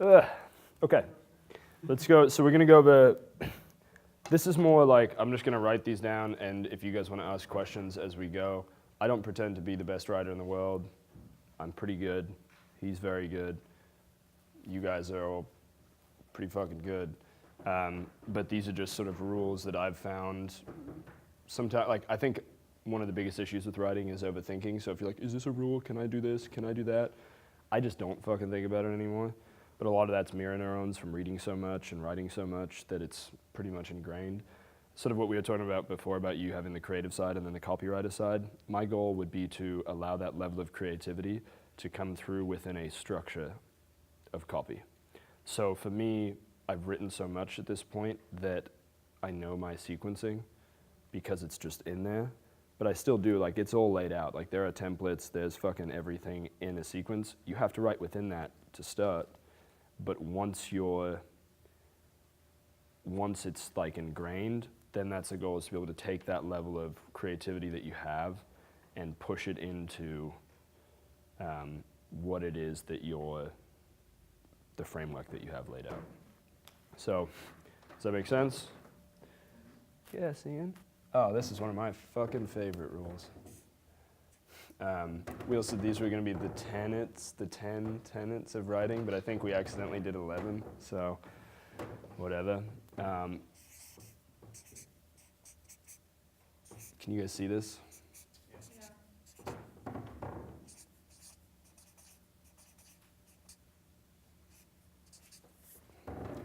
Okay, let's go. So we're gonna go over, this is more like, I'm just gonna write these down, and if you guys wanna ask questions as we go. I don't pretend to be the best writer in the world. I'm pretty good. He's very good. You guys are all pretty fucking good. But these are just sort of rules that I've found. Sometimes, like, I think one of the biggest issues with writing is overthinking. So if you're like, is this a rule? Can I do this? Can I do that? I just don't fucking think about it anymore. But a lot of that's mirror neurons from reading so much and writing so much that it's pretty much ingrained. Sort of what we were talking about before about you having the creative side and then the copywriter side. My goal would be to allow that level of creativity to come through within a structure of copy. So for me, I've written so much at this point that I know my sequencing because it's just in there. But I still do, like, it's all laid out. Like, there are templates, there's fucking everything in a sequence. You have to write within that to start. But once it's like ingrained, then that's the goal, is to be able to take that level of creativity that you have and push it into what it is that the framework that you have laid out. So, does that make sense? Yes, Ian? Oh, this is one of my fucking favorite rules. We also, these were gonna be the tenets, the 10 tenets of writing, but I think we accidentally did 11, so whatever. Can you guys see this? Yeah.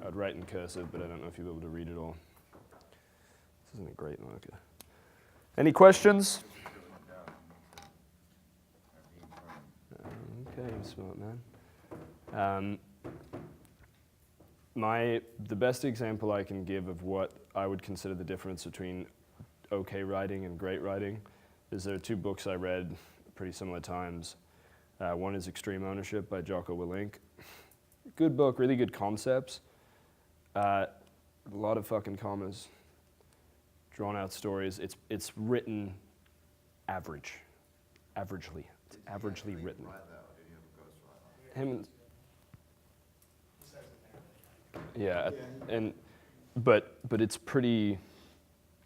I'd write in cursive, but I don't know if you'll be able to read it all. This isn't a great marker. Any questions? Okay, you're smart, man. The best example I can give of what I would consider the difference between okay writing and great writing is there are two books I read at pretty similar times. One is Extreme Ownership by Jocko Willink. Good book, really good concepts. A lot of fucking commas, drawn out stories. It's written averagely. It's averagely written. Him, yeah, but it's pretty,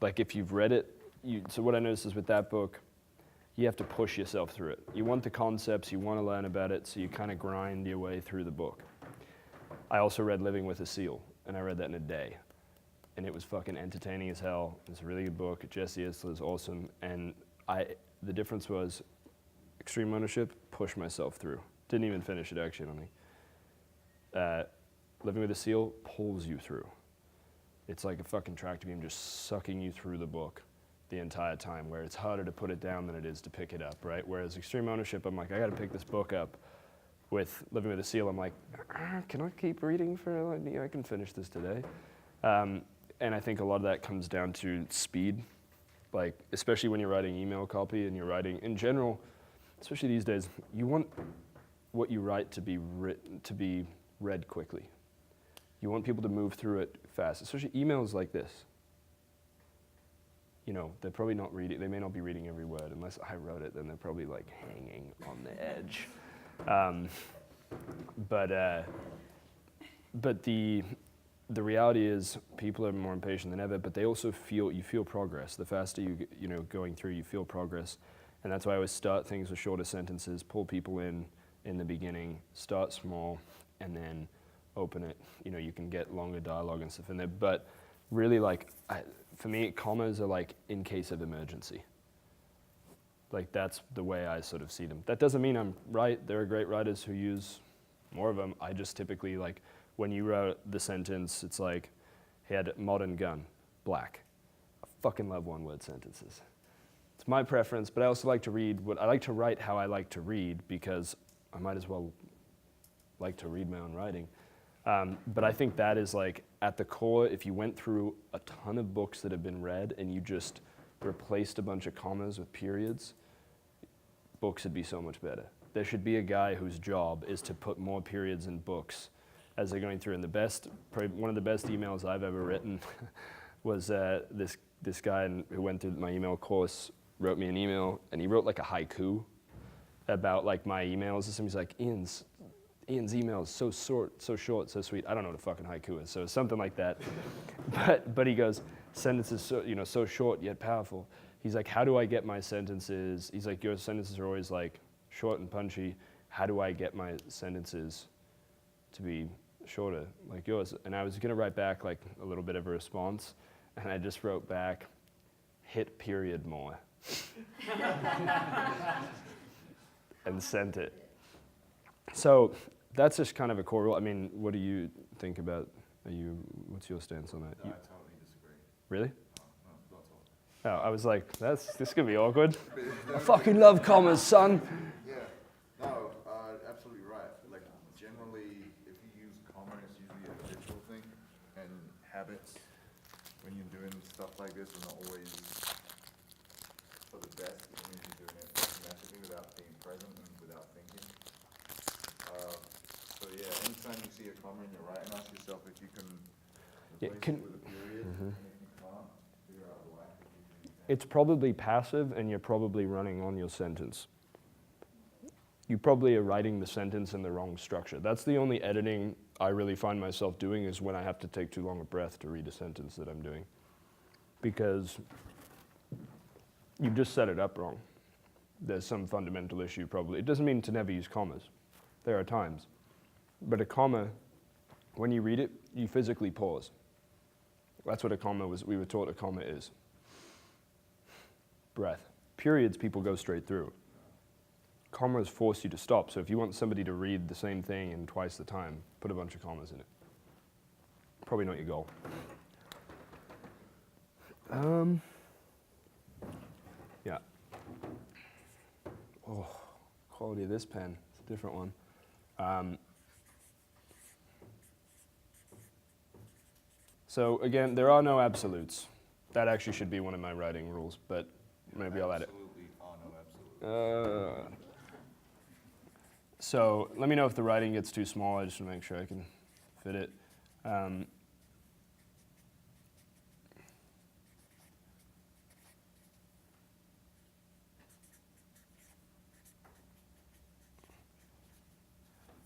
like, if you've read it, so what I noticed is with that book, you have to push yourself through it. You want the concepts, you want to learn about it, so you kind of grind your way through the book. I also read Living with a Seal, and I read that in a day. And it was fucking entertaining as hell. It's a really good book. Jesse Isler's awesome. And the difference was Extreme Ownership, pushed myself through. Didn't even finish it, actually, I don't think. Living with a Seal pulls you through. It's like a fucking tractor beam just sucking you through the book the entire time, where it's harder to put it down than it is to pick it up, right? Whereas Extreme Ownership, I'm like, I gotta pick this book up. With Living with a Seal, I'm like, can I keep reading for, I can finish this today. And I think a lot of that comes down to speed, like, especially when you're writing email copy and you're writing, in general, especially these days, you want what you write to be written, to be read quickly. You want people to move through it fast, especially emails like this. You know, they're probably not reading, they may not be reading every word. Unless I wrote it, then they're probably like hanging on the edge. But the reality is people are more impatient than ever, but they also you feel progress. The faster you know, going through, you feel progress. And that's why I always start things with shorter sentences, pull people in the beginning, start small, and then open it. You know, you can get longer dialogue and stuff in there. But really, like, for me, commas are like in case of emergency. Like, that's the way I sort of see them. That doesn't mean I'm right. There are great writers who use more of them. I just typically, like, when you wrote the sentence, it's like, he had a modern gun, black. I fucking love one-word sentences. It's my preference, but I also like to read I like to write how I like to read, because I might as well like to read my own writing. But I think that is, like, at the core, if you went through a ton of books that have been read and you just replaced a bunch of commas with periods, books would be so much better. There should be a guy whose job is to put more periods in books as they're going through. And probably one of the best emails I've ever written was this guy who went through my email course wrote me an email, and he wrote like a haiku about, like, my emails. And he's like, Ian's email is so short, so sweet. I don't know what a fucking haiku is, so something like that. But he goes, sentences so short yet powerful. He's like, how do I get my sentences? He's like, your sentences are always like short and punchy. How do I get my sentences to be shorter like yours? And I was gonna write back like a little bit of a response, and I just wrote back, hit period more. And sent it. So that's just kind of a core rule. I mean, what do you think about, what's your stance on that? No, I totally disagree. Really? No, not at all. Oh, I was like, this could be awkward. I fucking love commas, son. Yeah, no, absolutely right. Like, generally, if you use comma, it's usually a habitual thing, and habits, when you're doing stuff like this, are not always for the best. It means you're doing it automatically without being present and without thinking. So yeah, anytime you see a comma in your writing, ask yourself if you can replace it with a period, and if you can't, figure out why. It's probably passive, and you're probably running on your sentence. You probably are writing the sentence in the wrong structure. That's the only editing I really find myself doing, is when I have to take too long a breath to read a sentence that I'm doing. Because you've just set it up wrong. There's some fundamental issue probably. It doesn't mean to never use commas. There are times. But a comma, when you read it, you physically pause. That's what a comma was. We were taught a comma is. Breath. Periods, people go straight through. Commas force you to stop. So if you want somebody to read the same thing in twice the time, put a bunch of commas in it. Probably not your goal. Yeah. Oh, quality of this pen. It's a different one. So again, there are no absolutes. That actually should be one of my writing rules, but maybe I'll add it. Absolutely are no absolutes. So let me know if the writing gets too small. I just want to make sure I can fit it.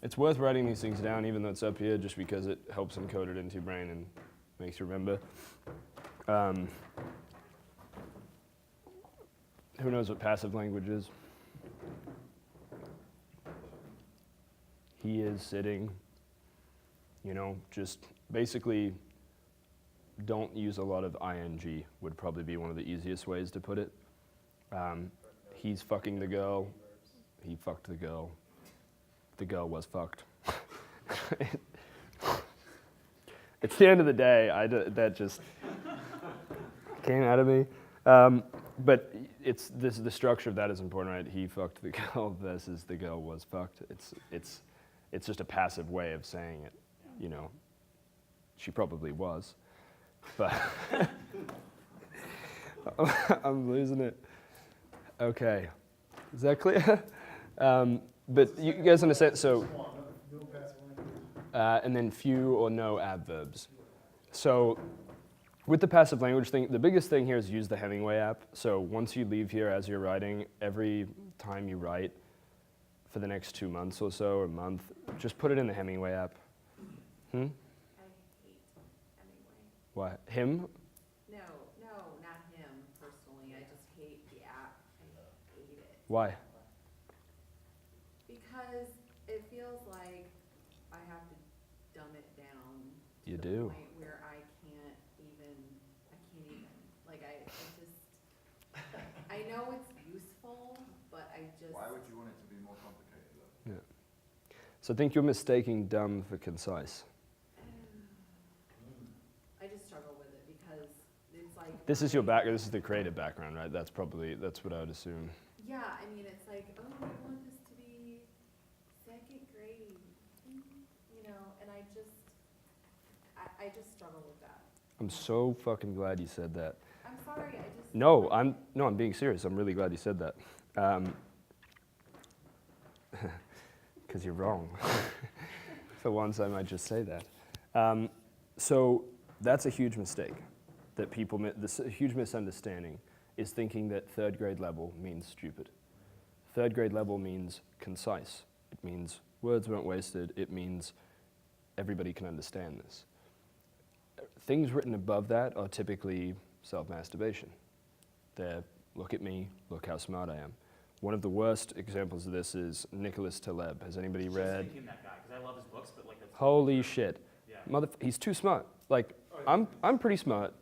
It's worth writing these things down, even though it's up here, just because it helps encode it into your brain and makes you remember. Who knows what passive language is? He is sitting, just basically don't use a lot of ing would probably be one of the easiest ways to put it. He's fucking the girl. He fucked the girl. The girl was fucked. It's the end of the day. That just came out of me. But the structure of that is important, right? He fucked the girl versus the girl was fucked. It's just a passive way of saying it. She probably was, but I'm losing it. Okay, is that clear? But you guys understand, so, and then few or no adverbs. So with the passive language thing, the biggest thing here is use the Hemingway app. So once you leave here as you're writing, every time you write for the next 2 months or so, or a month, just put it in the Hemingway app. I hate Hemingway. Why? Him? No, not him personally. I just hate the app. I hate it. Why? Because it feels like I have to dumb it down You to do. the point where I can't even, like I know it's useful, but I just. Why would you want it to be more complicated though? Yeah. So I think you're mistaking dumb for concise. I just struggle with it because it's like. This is this is the creative background, right? That's what I would assume. Yeah, I mean, it's like, oh, I want this to be second grade, and I just struggle with that. I'm so fucking glad you said that. I'm sorry, I just. No, I'm being serious. I'm really glad you said that. Because you're wrong. For once, I might just say that. So that's a huge mistake that people, this huge misunderstanding is thinking that third grade level means stupid. Third grade level means concise. It means words weren't wasted. It means everybody can understand this. Things written above that are typically self-masturbation. They're, look at me, look how smart I am. One of the worst examples of this is Nicholas Taleb. Has anybody read? Thinking that guy, because I love his books, but like that's Holy shit. Yeah. He's too smart. Like, I'm pretty smart.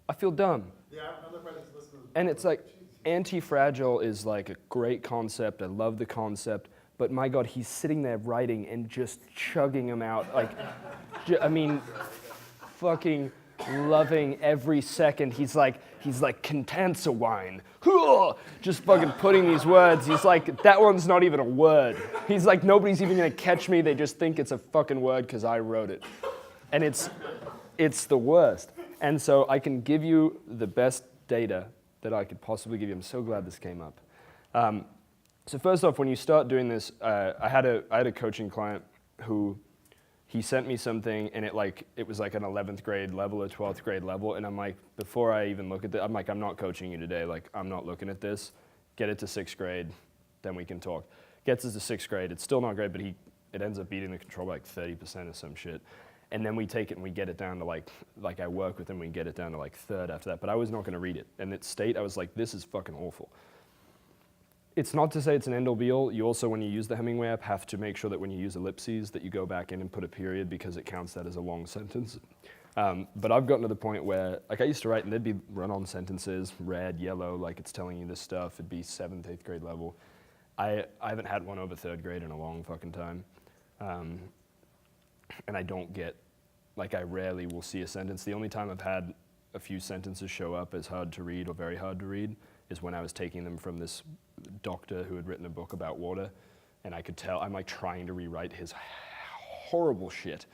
I feel dumb. Yeah, another friend is listening. And it's like, anti-fragile is like a great concept. I love the concept. But my God, he's sitting there writing and just chugging them out. Like, I mean, fucking loving every second. He's like Contanza wine. Just fucking putting these words. He's like, that one's not even a word. He's like, nobody's even gonna catch me. They just think it's a fucking word because I wrote it. And it's the worst. And so I can give you the best data that I could possibly give you. I'm so glad this came up. So first off, when you start doing this, I had a coaching client who he sent me something, and it was like an 11th grade level or 12th grade level, and I'm like, before I even look at it, I'm like, I'm not coaching you today. Like, I'm not looking at this. Get it to 6th grade, then we can talk. Gets us to 6th grade. It's still not great, but it ends up beating the control by like 30% or some shit. And then we take it and we get it down to like I work with him, we get it down to like 3rd after that. But I was not going to read it. And at state, I was like, this is fucking awful. It's not to say it's an end all be all. You also, when you use the Hemingway app, have to make sure that when you use ellipses that you go back in and put a period because it counts that as a long sentence. But I've gotten to the point where, like I used to write and there'd be run-on sentences, red, yellow, like it's telling you this stuff. It'd be 7th, 8th grade level. I haven't had one over 3rd grade in a long fucking time. And I don't get, like I rarely will see a sentence. The only time I've had a few sentences show up as hard to read or very hard to read is when I was taking them from this doctor who had written a book about water, and I could tell I'm like trying to rewrite his horrible shit.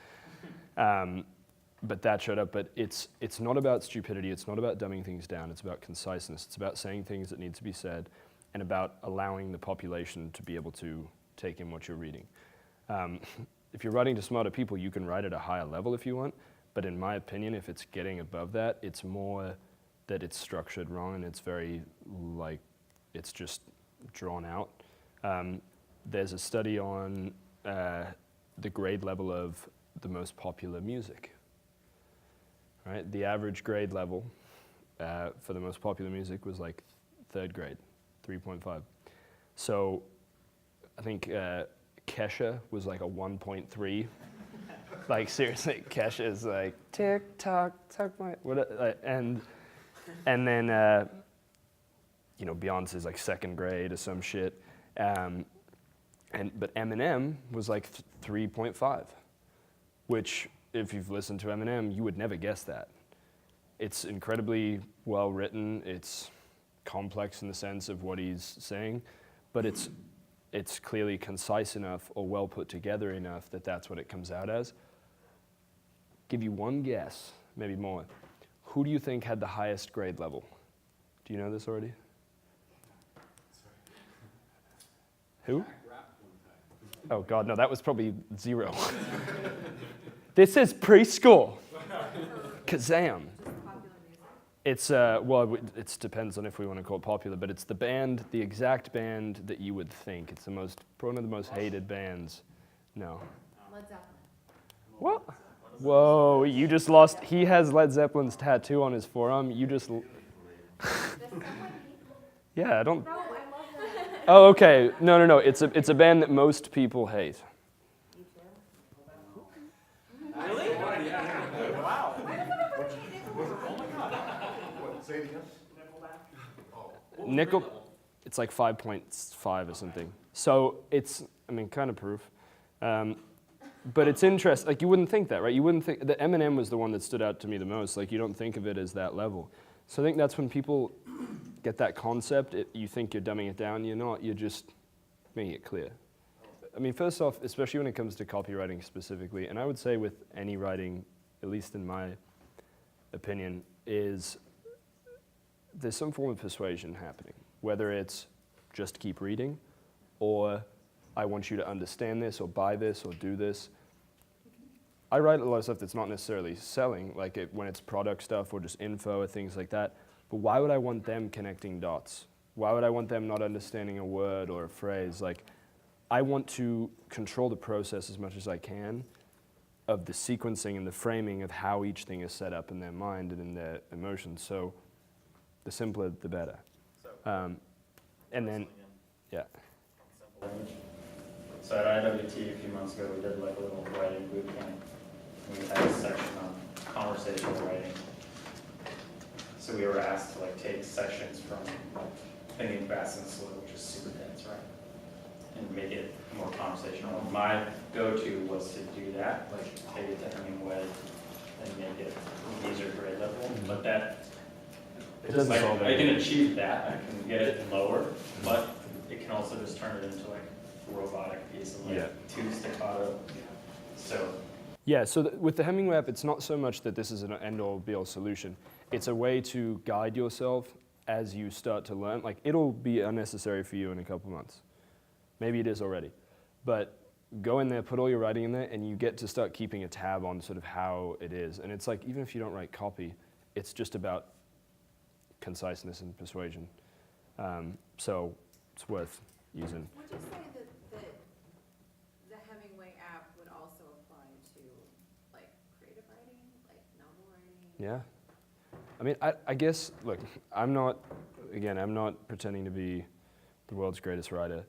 But that showed up. But it's not about stupidity. It's not about dumbing things down. It's about conciseness. It's about saying things that need to be said, and about allowing the population to be able to take in what you're reading. If you're writing to smarter people, you can write at a higher level if you want. But in my opinion, if it's getting above that, it's more that it's structured wrong and it's very like it's just drawn out. There's a study on the grade level of the most popular music. Right, the average grade level for the most popular music was like 3rd grade, 3.5. So I think Kesha was like a 1.3. Like seriously, Kesha is like tick tock, tuck my what, and then Beyonce's like 2nd grade or some shit, but Eminem was like 3.5, which if you've listened to Eminem, you would never guess that. It's incredibly well written. It's complex in the sense of what he's saying, but it's clearly concise enough or well put together enough that that's what it comes out as. Give you one guess, maybe more. Who do you think had the highest grade level? Do you know this already? Who? Oh God, no, that was probably 0. This is preschool. Kazam. It's, it depends on if we want to call it popular, but it's the band, the exact band that you would think. It's one of the most hated bands. No. Led Zeppelin. What? Whoa, you just lost. He has Led Zeppelin's tattoo on his forearm. You just. Yeah, I don't. No, I love that. Oh, okay. No. It's a band that most people hate. Really? Wow. Say it again? Nickel. It's like 5.5 or something. So it's, kind of proof. But it's interesting. Like you wouldn't think that, right? You wouldn't think that Eminem was the one that stood out to me the most. Like you don't think of it as that level. So I think that's when people get that concept. You think you're dumbing it down. You're not. You're just making it clear. First off, especially when it comes to copywriting specifically, and I would say with any writing, at least in my opinion, is there's some form of persuasion happening. Whether it's just keep reading, or I want you to understand this, or buy this, or do this. I write a lot of stuff that's not necessarily selling, like when it's product stuff or just info or things like that. But why would I want them connecting dots? Why would I want them not understanding a word or a phrase? Like, I want to control the process as much as I can of the sequencing and the framing of how each thing is set up in their mind and in their emotions. So the simpler, the better. And then, yeah. So at IWT a few months ago, we did like a little writing boot camp. We had a section on conversational writing. So we were asked to like take sections from Thinking Fast and Slow, which is super dense, right? And make it more conversational. My go-to was to do that, like take it to Hemingway and make it easier grade level. But that, It doesn't like, solve I can anything. achieve that, I can get it lower, but it can also just turn it into like a robotic piece of like Yeah. two staccato. So Yeah, so with the Hemingway app, it's not so much that this is an end-all be-all solution. It's a way to guide yourself as you start to learn. Like, it'll be unnecessary for you in a couple months. Maybe it is already. But go in there, put all your writing in there, and you get to start keeping a tab on sort of how it is. And it's like, even if you don't write copy, it's just about conciseness and persuasion. So it's worth using. Would you say that the Hemingway app would also apply to like creative writing, like novel writing? Yeah. I mean, I guess, look, I'm not pretending to be the world's greatest writer,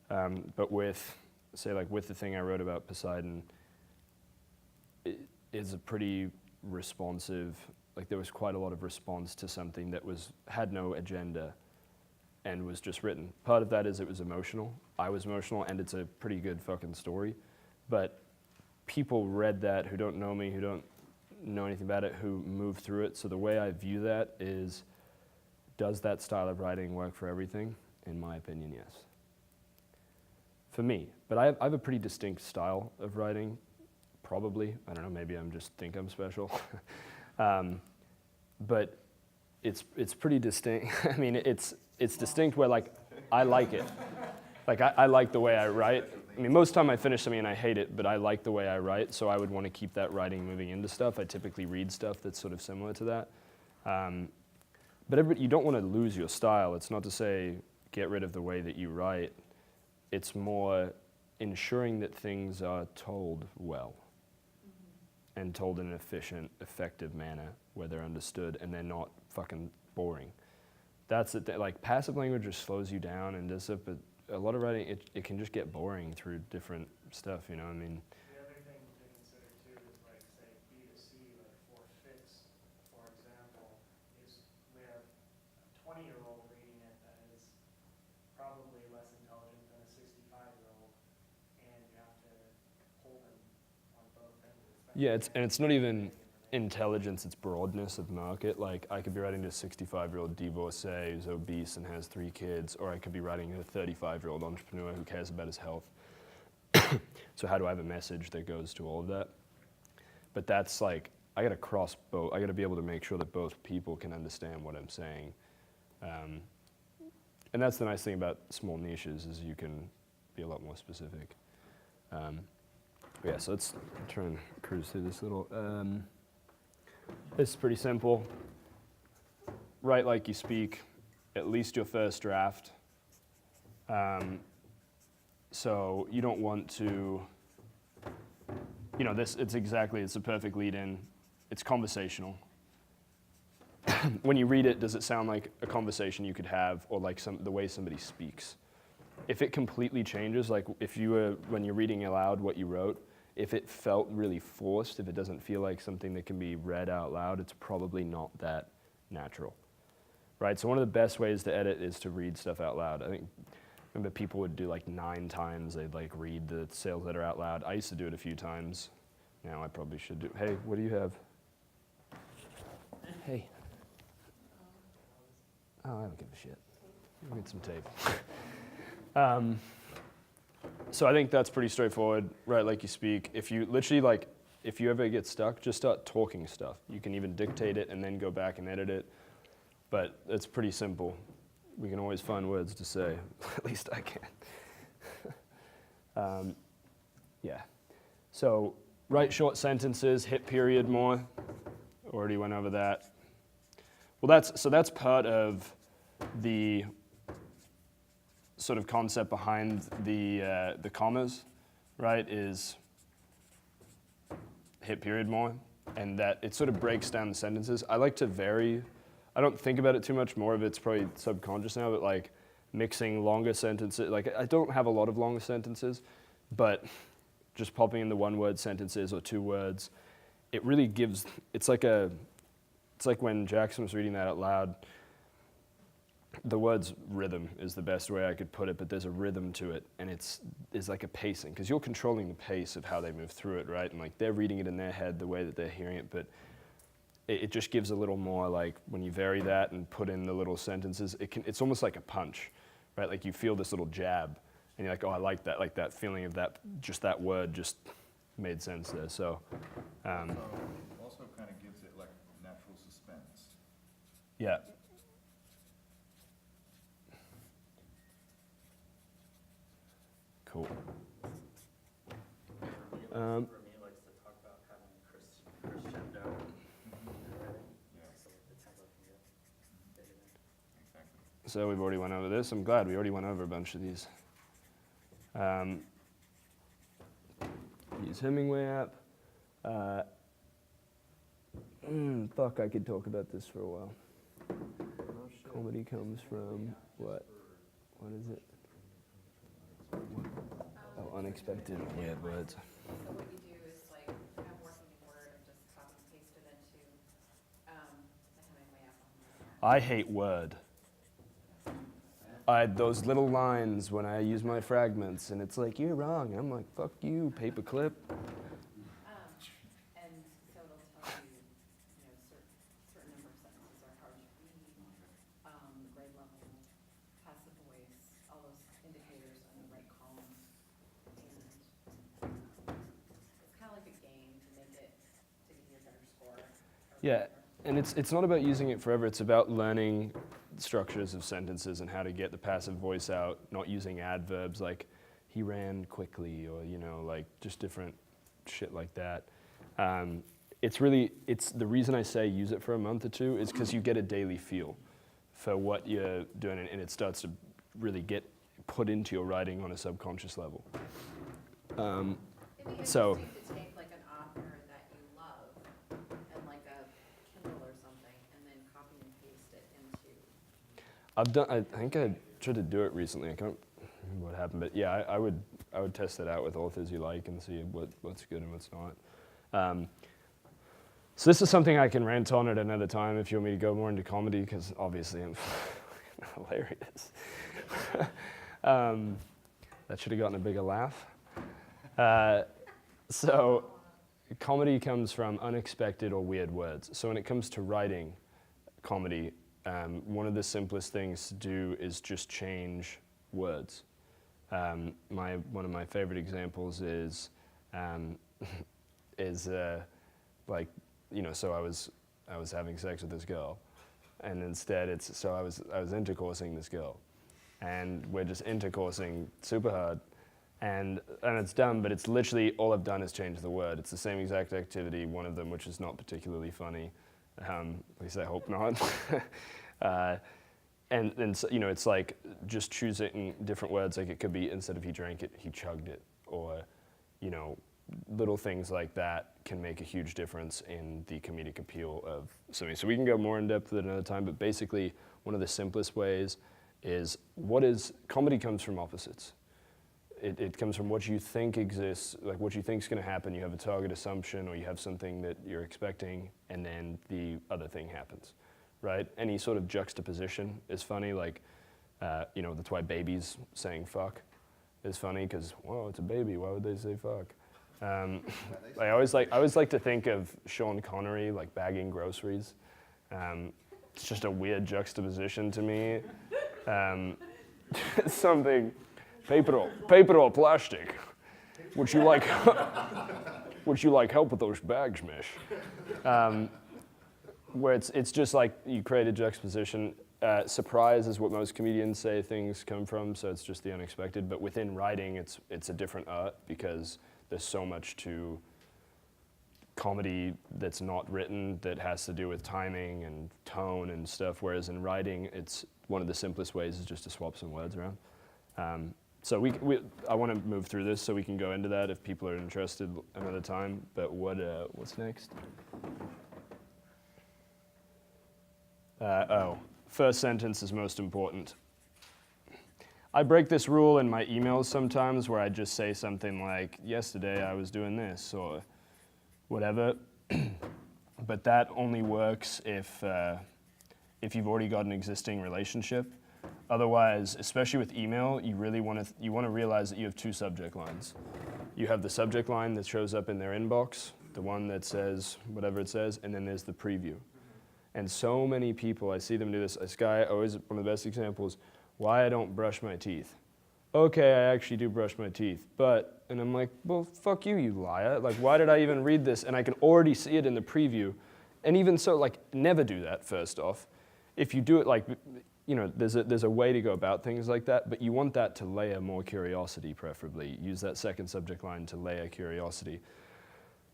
but with the thing I wrote about Poseidon, it is a pretty responsive, like there was quite a lot of response to something that had no agenda and was just written. Part of that is it was emotional. I was emotional, and it's a pretty good fucking story, but people read that who don't know me, who don't know anything about it, who move through it. So the way I view that is, does that style of writing work for everything? In my opinion, yes. For me. But I have a pretty distinct style of writing, probably. I don't know, maybe I just think I'm special. But it's pretty distinct. I mean, it's distinct where, like, I like it. Like, I like the way I write. I mean, most of the time I finish something and I hate it, but I like the way I write, so I would want to keep that writing moving into stuff. I typically read stuff that's sort of similar to that. But you don't want to lose your style. It's not to say get rid of the way that you write. It's more ensuring that things are told well and told in an efficient, effective manner where they're understood and they're not fucking boring. That's it. Like, passive language just slows you down and does it, but a lot of writing, it can just get boring through different stuff, you know what I mean? The other thing to consider too is like, say, B2C, like for fits, for example, is we have a 20-year-old reading it that is probably less intelligent than a 65-year-old, and you have to hold them on both ends. Yeah, and it's not even intelligence, it's broadness of market. Like, I could be writing to a 65-year-old divorcee who's obese and has 3 kids, or I could be writing to a 35-year-old entrepreneur who cares about his health. So how do I have a message that goes to all of that? But that's like, I gotta cross both. I gotta be able to make sure that both people can understand what I'm saying. And that's the nice thing about small niches, is you can be a lot more specific. Yeah, so let's try and cruise through this little. This is pretty simple. Write like you speak, at least your first draft. So you don't want to, you know, it's a perfect lead in. It's conversational. When you read it, does it sound like a conversation you could have, or like the way somebody speaks? If it completely changes, like when you're reading aloud what you wrote, if it felt really forced, if it doesn't feel like something that can be read out loud, it's probably not that natural, right? So one of the best ways to edit is to read stuff out loud. I remember people would do like 9 times, they'd like read the sales letter out loud. I used to do it a few times. Now I probably should do. Hey, what do you have? Hey. Oh, I don't give a shit. I'll get some tape. So I think that's pretty straightforward, right? Like you speak. If you literally if you ever get stuck, just start talking stuff. You can even dictate it and then go back and edit it. But it's pretty simple. We can always find words to say. At least I can. Yeah. So write short sentences, hit period more. Already went over that. Well, that's part of the sort of concept behind the commas, right, is hit period more, and that it sort of breaks down the sentences. I like to vary. I don't think about it too much. More of it's probably subconscious now, but like mixing longer sentences. Like I don't have a lot of longer sentences, but just popping in the one-word sentences or 2 words, it really gives. It's like when Jackson was reading that out loud. The word's rhythm is the best way I could put it, but there's a rhythm to it, and it's like a pacing, because you're controlling the pace of how they move through it, right? And like they're reading it in their head the way that they're hearing it, but it just gives a little more, like when you vary that and put in the little sentences, it's almost like a punch, right? Like you feel this little jab, and you're like, oh, I like that feeling of that, just that word just made sense there. So, Also kind of gives it like natural suspense. yeah. Cool. For me, likes to talk about having crescendo in writing. Yeah. So the tempo can get bigger there. Exactly. So we've already went over this. I'm glad we already went over a bunch of these. Use Hemingway app. Fuck, I could talk about this for a while. Comedy comes from what? What is it? Oh, unexpected weird words. So what you do is like, I'm working in Word and just copy and paste it into, the Hemingway app. I hate Word. Those little lines when I use my fragments, and it's like, you're wrong. I'm like, fuck you, paperclip. And so it'll tell you, certain number of sentences are hard to read, grade level, passive voice, all those indicators on the right columns. And it's kind of like a game to make it, to give you a better score. Yeah, and it's not about using it forever. It's about learning structures of sentences and how to get the passive voice out, not using adverbs like he ran quickly or, like just different shit like that. It's the reason I say use it for a month or 2 is because you get a daily feel for what you're doing, and it starts to really get put into your writing on a subconscious level. It'd be So- interesting to take like an author that you love and like a Kindle or something, and then copy and paste it into. I think I tried to do it recently. I can't remember what happened, but yeah, I would test it out with authors you like and see what's good and what's not. So this is something I can rant on at another time if you want me to go more into comedy, because obviously I'm hilarious. That should have gotten a bigger laugh. So comedy comes from unexpected or weird words. So when it comes to writing comedy, one of the simplest things to do is just change words. One of my favorite examples is like, so I was having sex with this girl, and instead I was intercoursing this girl, and we're just intercoursing super hard, and it's done, but it's literally all I've done is change the word. It's the same exact activity, one of them which is not particularly funny, at least I hope not. And so, it's like just choosing different words. Like it could be, instead of he drank it, he chugged it, or little things like that can make a huge difference in the comedic appeal of something. So we can go more in depth at another time, but basically one of the simplest ways is comedy comes from opposites. It comes from what you think exists, like what you think is going to happen. You have a target assumption, or you have something that you're expecting, and then the other thing happens, right? Any sort of juxtaposition is funny. Like, that's why babies saying fuck is funny, because, whoa, it's a baby. Why would they say fuck? I always like to think of Sean Connery like bagging groceries. It's just a weird juxtaposition to me. Something. Paper or plastic? Would you like help with those bags, miss? Where it's just like you create a juxtaposition. Surprise is what most comedians say things come from, so it's just the unexpected. But within writing, it's a different art, because there's so much to comedy that's not written that has to do with timing and tone and stuff. Whereas in writing, it's one of the simplest ways is just to swap some words around. So I want to move through this so we can go into that if people are interested another time. But what's next? First sentence is most important. I break this rule in my emails sometimes where I just say something like, yesterday I was doing this or whatever. But that only works if you've already got an existing relationship. Otherwise, especially with email, you really want to realize that you have two subject lines. You have the subject line that shows up in their inbox, the one that says whatever it says, and then there's the preview. And so many people, I see them do this. This guy, always one of the best examples, why I don't brush my teeth. Okay, I actually do brush my teeth, but, and I'm like, well, fuck you, you liar. Like, why did I even read this? And I can already see it in the preview. And even so, like, never do that, first off. If you do it, like, you know, there's a way to go about things like that, but you want that to layer more curiosity, preferably. Use that second subject line to layer curiosity.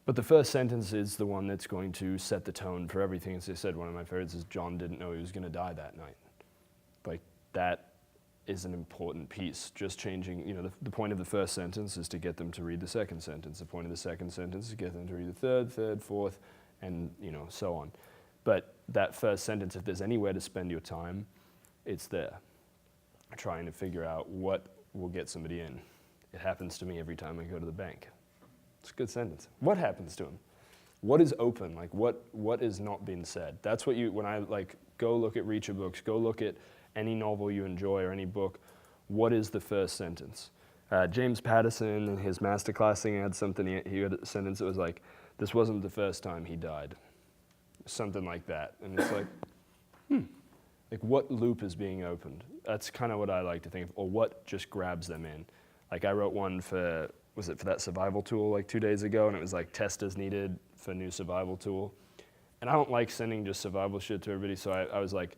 But the first sentence is the one that's going to set the tone for everything. As I said, one of my favorites is John didn't know he was going to die that night. Like, that is an important piece. Just changing, you know, the point of the first sentence is to get them to read the second sentence. The point of the second sentence is to get them to read the third, fourth, and, you know, so on. But that first sentence, if there's anywhere to spend your time, it's there. Trying to figure out what will get somebody in. It happens to me every time I go to the bank. It's a good sentence. What happens to him? What is open? Like, what is not being said? That's what when I, like, go look at Reacher books, go look at any novel you enjoy or any book, what is the first sentence? James Patterson in his masterclass thing had something, he had a sentence that was like, this wasn't the first time he died. Something like that. And it's like, like, what loop is being opened? That's kind of what I like to think of, or what just grabs them in. Like, I wrote one for that survival tool like 2 days ago, and it was like test as needed for new survival tool. And I don't like sending just survival shit to everybody, so I was like,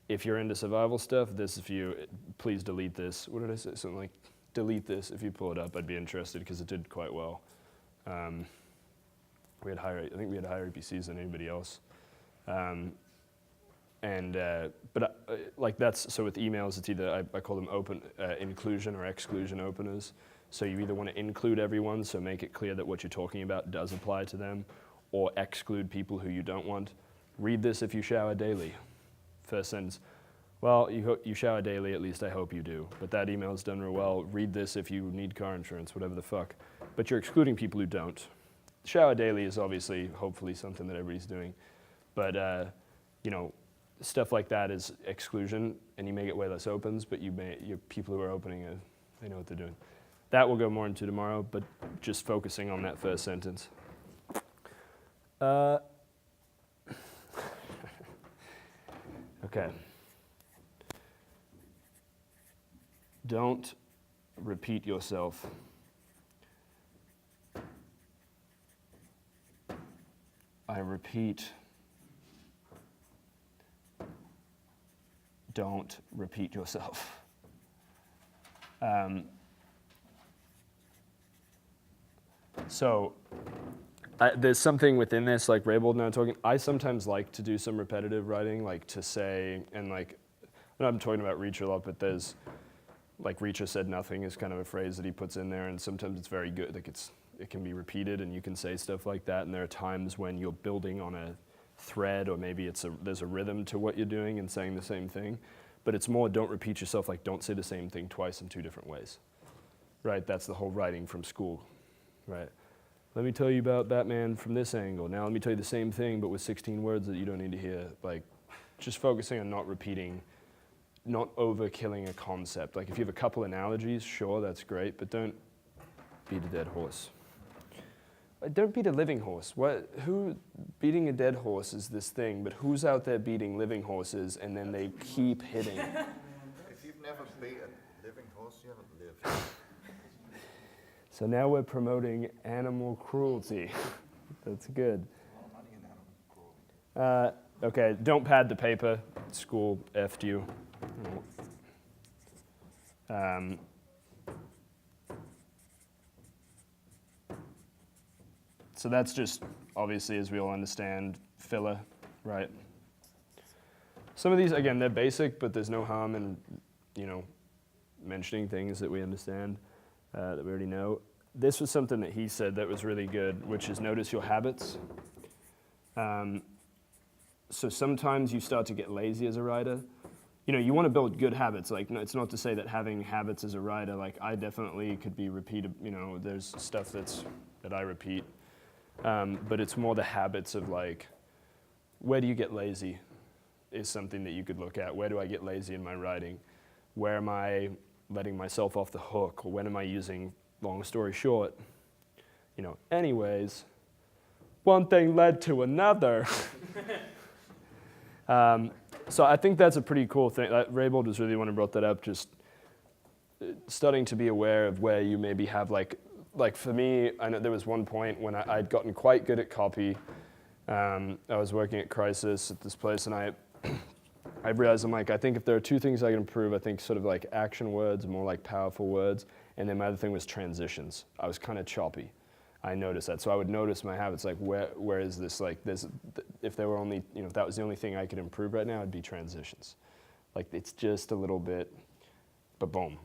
if you're into survival stuff, this if you, please delete this. What did I say? Something like, delete this. If you pull it up, I'd be interested because it did quite well. I think we had higher APCs than anybody else. Like that's, so with emails, it's either, I call them open, inclusion or exclusion openers. So you either want to include everyone, so make it clear that what you're talking about does apply to them, or exclude people who you don't want. Read this if you shower daily. First sentence, well, you shower daily, at least I hope you do. But that email's done real well. Read this if you need car insurance, whatever the fuck. But you're excluding people who don't. Shower daily is obviously, hopefully, something that everybody's doing. But, you know, stuff like that is exclusion, and you make it way less opens, but your people who are opening, they know what they're doing. That we'll go more into tomorrow, but just focusing on that first sentence. Okay. Don't repeat yourself. I repeat, don't repeat yourself. So there's something within this, like Raybold and I were talking, I sometimes like to do some repetitive writing, like to say, and like, I know I'm talking about Reacher a lot, but there's, like Reacher said nothing is kind of a phrase that he puts in there, and sometimes it's very good, like it can be repeated and you can say stuff like that, and there are times when you're building on a thread, or maybe there's a rhythm to what you're doing and saying the same thing, but it's more don't repeat yourself, like don't say the same thing twice in two different ways, right? That's the whole writing from school, right? Let me tell you about Batman from this angle. Now let me tell you the same thing, but with 16 words that you don't need to hear. Like, just focusing on not repeating, not overkilling a concept. Like, if you have a couple analogies, sure, that's great, but don't beat a dead horse. Don't beat a living horse. Who beating a dead horse is this thing, but who's out there beating living horses and then they keep hitting? If you've never beat a living horse, you haven't lived. So now we're promoting animal cruelty. That's good. A lot of money in animal cruelty. Okay, don't pad the paper. School effed you. So that's just, obviously, as we all understand, filler, right? Some of these, again, they're basic, but there's no harm in, you know, mentioning things that we understand, that we already know. This was something that he said that was really good, which is notice your habits. So sometimes you start to get lazy as a writer. You know, you want to build good habits. Like, no, it's not to say that having habits as a writer, like I definitely could be repeated. You know, there's stuff that I repeat, but it's more the habits of like, where do you get lazy is something that you could look at. Where do I get lazy in my writing? Where am I letting myself off the hook? Or when am I using long story short? You know, anyways, one thing led to another. So I think that's a pretty cool thing. Raybould was really the one who brought that up, just starting to be aware of where you maybe have like for me, I know there was one point when I'd gotten quite good at copy. I was working at Crisis at this place, and I realized I'm like, I think if there are two things I can improve, I think sort of like action words, more like powerful words, and then my other thing was transitions. I was kind of choppy. I noticed that, so I would notice my habits, like where is this, like this, if there were only, you know, if that was the only thing I could improve right now, it'd be transitions. Like it's just a little bit, but boom,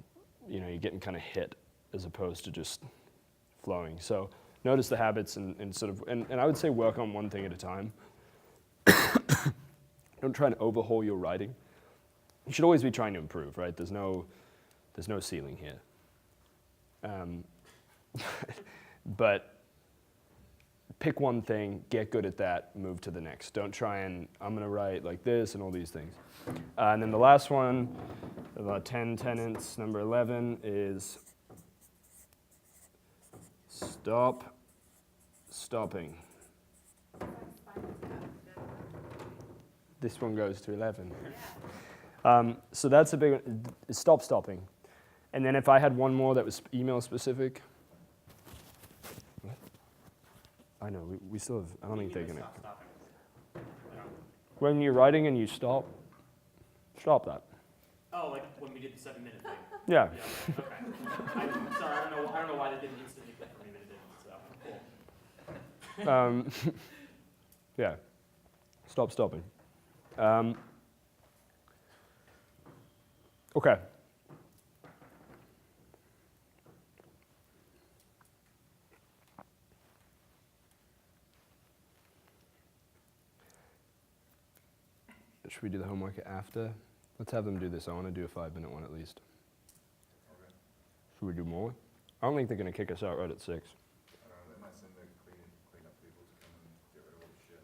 you know, you're getting kind of hit as opposed to just flowing. So notice the habits and sort of, and I would say work on one thing at a time. Don't try and overhaul your writing. You should always be trying to improve, right? There's no ceiling here. But pick one thing, get good at that, move to the next. Don't try and, I'm gonna write like this and all these things. And then the last one, about 10 tenets, number 11 is stopping. This one goes to 11. So that's a big one, stopping. And then if I had one more that was email specific. I know, we still have, I don't think they're gonna. When you're writing and you stop that. Oh, like when we did the 7-minute thing. Yeah. Yeah, okay. I'm sorry, I don't know why that didn't instantly click for me, but it didn't, so, cool. Yeah, stopping. Okay. Should we do the homework after? Let's have them do this. I want to do a 5-minute one at least. Okay. Should we do more? I don't think they're going to kick us out right at 6. I don't know, they might send the clean up people to come and get rid of all the shit.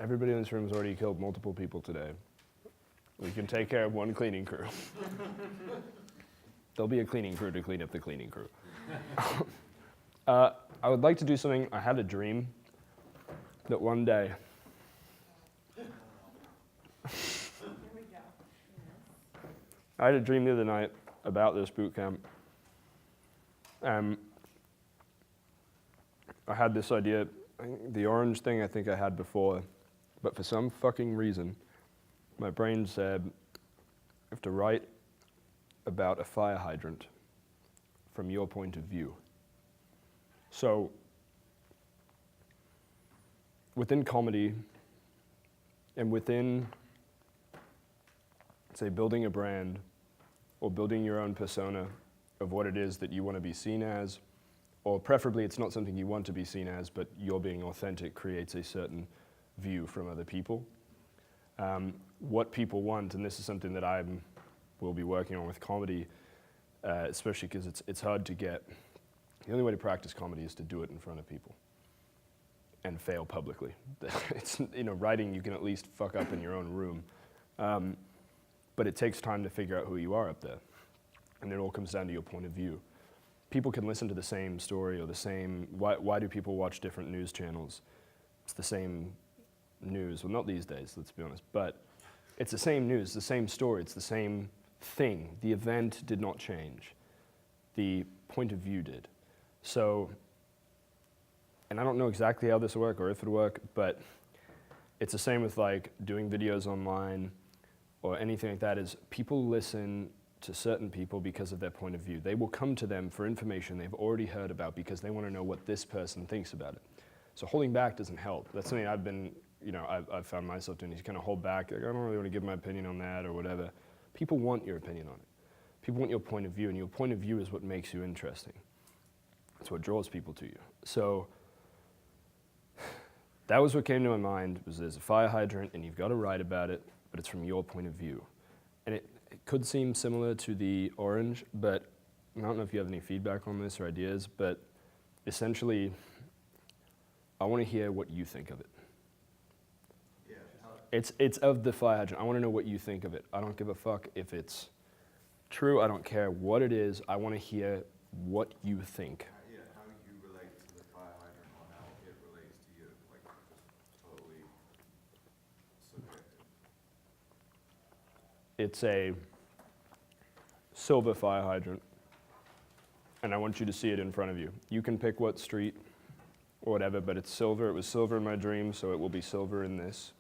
Everybody in this room has already killed multiple people today. We can take care of one cleaning crew. There'll be a cleaning crew to clean up the cleaning crew. I would like to do something. I had a dream that one day. I had a dream the other night about this boot camp. I had this idea, the orange thing I think I had before, but for some fucking reason, my brain said, I have to write about a fire hydrant from your point of view. So, within comedy, and within, say, building a brand, or building your own persona of what it is that you want to be seen as, or preferably it's not something you want to be seen as, but you're being authentic creates a certain view from other people. What people want, and this is something that I will be working on with comedy, especially because it's hard to get. The only way to practice comedy is to do it in front of people and fail publicly. It's, you know, writing you can at least fuck up in your own room. But it takes time to figure out who you are up there. And it all comes down to your point of view. People can listen to the same story or the same, why do people watch different news channels? It's the same news, well not these days, let's be honest, but it's the same news, the same story, it's the same thing. The event did not change. The point of view did. So, and I don't know exactly how this will work or if it'll work, but it's the same with like doing videos online or anything like that, is people listen to certain people because of their point of view. They will come to them for information they've already heard about because they want to know what this person thinks about it. So holding back doesn't help. That's something I've been, you know, I've found myself doing, is kind of hold back, like, I don't really want to give my opinion on that or whatever. People want your opinion on it. People want your point of view, and your point of view is what makes you interesting. It's what draws people to you. So that was what came to my mind, was there's a fire hydrant and you've got to write about it, but it's from your point of view. And it could seem similar to the orange, but I don't know if you have any feedback on this or ideas, but essentially, I want to hear what you think of it. Yeah, It's of the fire hydrant. I want to know what you think of it. I don't give a fuck if it's true. I don't care what it is. I want to hear what you think. yeah, how you relate to the fire hydrant or how it relates to you, like just totally subjective. It's a silver fire hydrant, and I want you to see it in front of you. You can pick what street or whatever, but it's silver. It was silver in my dream, so it will be silver in this.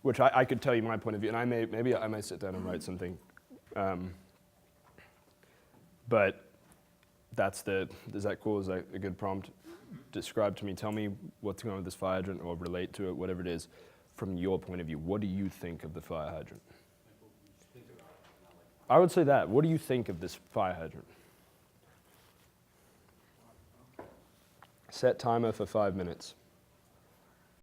Which I could tell you my point of view, and maybe I might sit down and write something. But is that cool? Is that a good prompt? Describe to me, tell me what's going on with this fire hydrant, or relate to it, whatever it is, from your point of view. What do you think of the fire hydrant? I would say that. What do you think of this fire hydrant? Set timer for 5 minutes.